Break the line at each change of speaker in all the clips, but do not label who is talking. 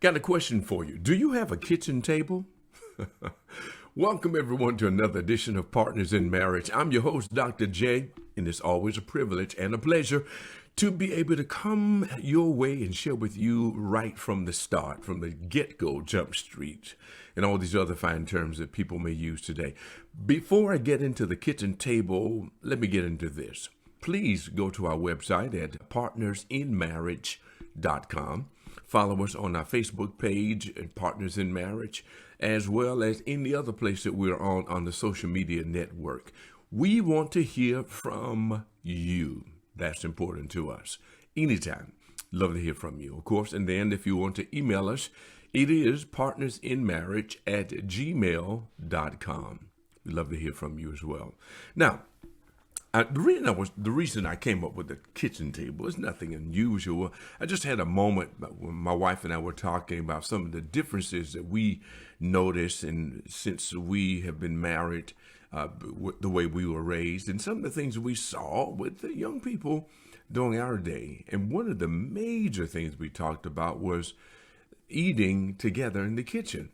Got a question for you. Do you have a kitchen table? Welcome, everyone, to another edition of Partners in Marriage. I'm your host, Dr. J, and it's always a privilege and a pleasure to be able to come your way and share with you right from the start, from the get-go, Jump Street, and all these other fine terms that people may use today. Before I get into the kitchen table, let me get into this. Please go to our website at partnersinmarriage.com. Follow us on our Facebook page at Partners in Marriage, as well as any other place that we're on the social media network. We want to hear from you. That's important to us. Anytime. Love to hear from you, of course. And then if you want to email us, it is partnersinmarriage@gmail.com. We love to hear from you as well. Now, the reason I came up with the kitchen table is nothing unusual. I just had a moment when my wife and I were talking about some of the differences that we noticed, and since we have been married, the way we were raised, and some of the things we saw with the young people during our day. And one of the major things we talked about was eating together in the kitchen.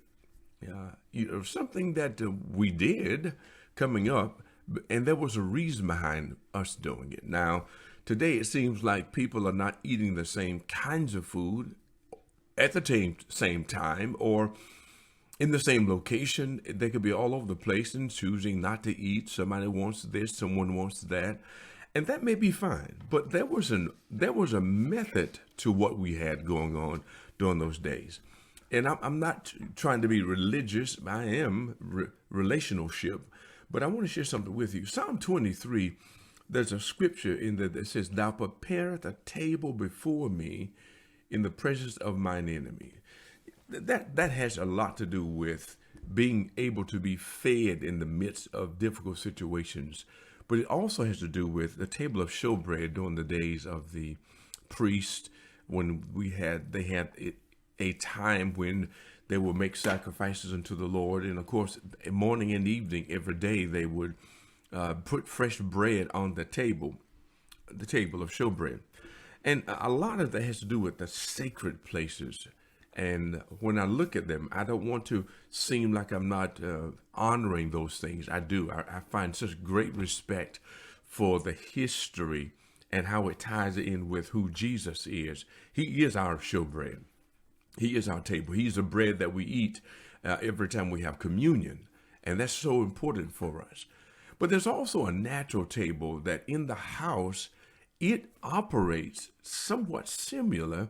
Something that we did coming up. And there was a reason behind us doing it. Now, today it seems like people are not eating the same kinds of food at the same time or in the same location. They could be all over the place and choosing not to eat. Somebody wants this, someone wants that. And that may be fine. But there was a method to what we had going on during those days. And I'm not trying to be religious. I am relationship. But I want to share something with you. Psalm 23, there's a scripture in there that says, "Thou preparest a table before me in the presence of mine enemy." That has a lot to do with being able to be fed in the midst of difficult situations. But it also has to do with the table of showbread during the days of the priest, when they had a time when they would make sacrifices unto the Lord. And of course, morning and evening, every day, they would put fresh bread on the table of showbread. And a lot of that has to do with the sacred places. And when I look at them, I don't want to seem like I'm not honoring those things. I do. I find such great respect for the history and how it ties in with who Jesus is. He is our showbread. He is our table. He's the bread that we eat every time we have communion. And that's so important for us. But there's also a natural table that in the house, it operates somewhat similar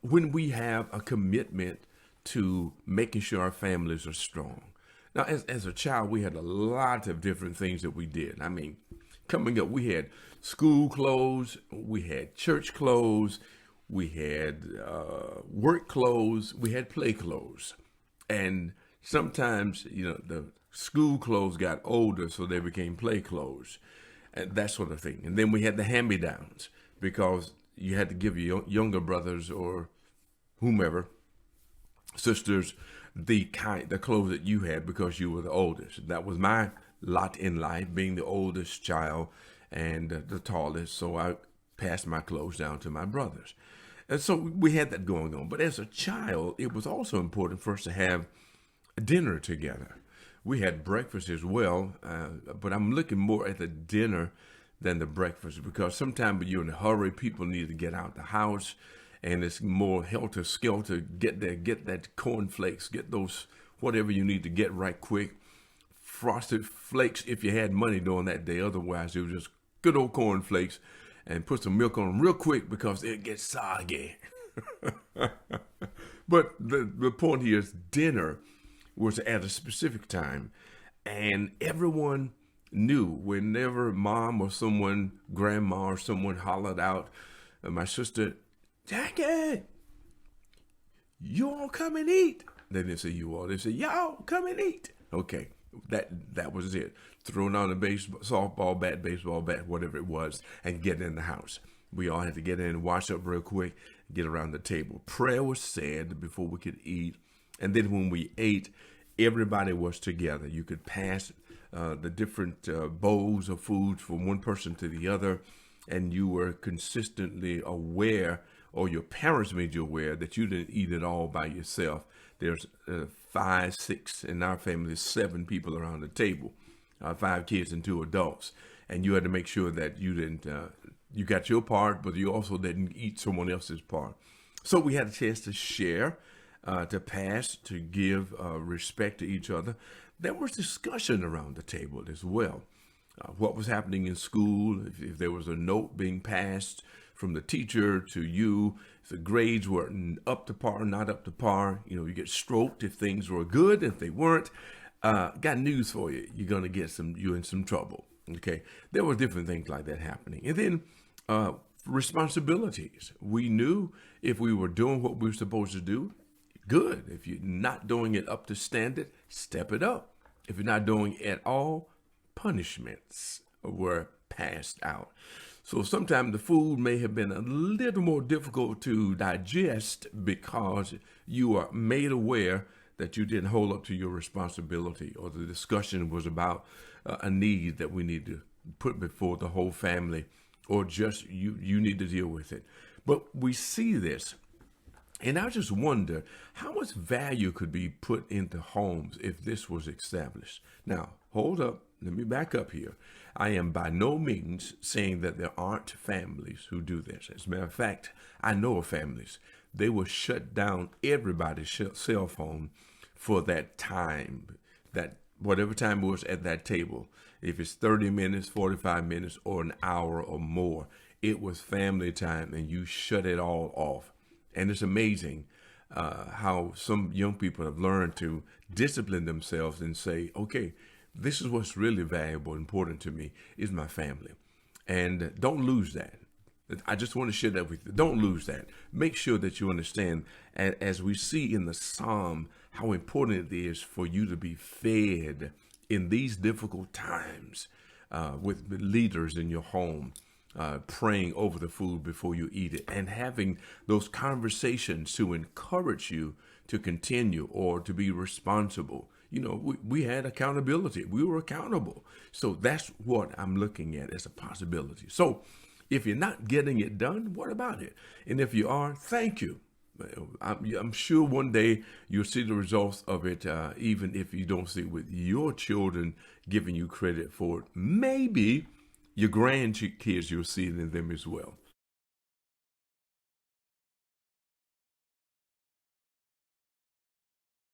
when we have a commitment to making sure our families are strong. Now, as a child, we had a lot of different things that we did. I mean, coming up, we had school clothes, we had church clothes, we had work clothes, we had play clothes. And sometimes, the school clothes got older, so they became play clothes, and that sort of thing. And then we had the hand-me-downs, because you had to give your younger brothers or whomever, sisters, the clothes that you had because you were the oldest. That was my lot in life, being the oldest child and the tallest, so I passed my clothes down to my brothers. And so we had that going on. But as a child, it was also important for us to have dinner together. We had breakfast as well, but I'm looking more at the dinner than the breakfast, because sometimes when you're in a hurry, people need to get out the house, and it's more helter-skelter. Get there, get that cornflakes, get those whatever you need to get right quick. Frosted Flakes if you had money during that day. Otherwise, it was just good old cornflakes, and put some milk on them real quick because it gets soggy. But the point here is dinner was at a specific time, and everyone knew whenever mom or someone, grandma or someone hollered out, my sister, "Jackie, you all come and eat." They didn't say you all, they said, "Y'all come and eat." Okay, that was it. Throwing on a softball bat, baseball bat, whatever it was, and get in the house. We all had to get in, wash up real quick, get around the table. Prayer was said before we could eat. And then when we ate, everybody was together. You could pass the different bowls of food from one person to the other, and you were consistently aware or your parents made you aware that you didn't eat it all by yourself. There's 5, 6, in our family, 7 people around the table, 5 kids and 2 adults. And you had to make sure that you didn't, you got your part, but you also didn't eat someone else's part. So we had a chance to share, to pass, to give respect to each other. There was discussion around the table as well. What was happening in school, if there was a note being passed from the teacher to you, if the grades were up to par, not up to par, you get stroked if things were good. If they weren't, got news for you. You're going to get you in some trouble. Okay. There were different things like that happening. And then responsibilities. We knew if we were doing what we were supposed to do, good. If you're not doing it up to standard, step it up. If you're not doing it at all, punishments were passed out. So sometimes the food may have been a little more difficult to digest because you are made aware that you didn't hold up to your responsibility, or the discussion was about a need that we need to put before the whole family, or just you need to deal with it. But we see this, and I just wonder how much value could be put into homes if this was established. Now, hold up. Let me back up here. I am by no means saying that there aren't families who do this. As a matter of fact, I know of families. They will shut down everybody's cell phone for that time, that whatever time it was at that table. If it's 30 minutes, 45 minutes, or an hour or more, it was family time, and you shut it all off. And it's amazing how some young people have learned to discipline themselves and say, okay, this is what's really valuable, important to me, is my family. And don't lose that. I just want to share that with you. Don't lose that. Make sure that you understand, as we see in the Psalm, how important it is for you to be fed in these difficult times with leaders in your home, praying over the food before you eat it, and having those conversations to encourage you to continue or to be responsible. We had accountability. We were accountable. So that's what I'm looking at as a possibility. So if you're not getting it done, what about it? And if you are, thank you. I'm sure one day you'll see the results of it, even if you don't see it with your children giving you credit for it. Maybe your grandkids, you'll see it in them as well.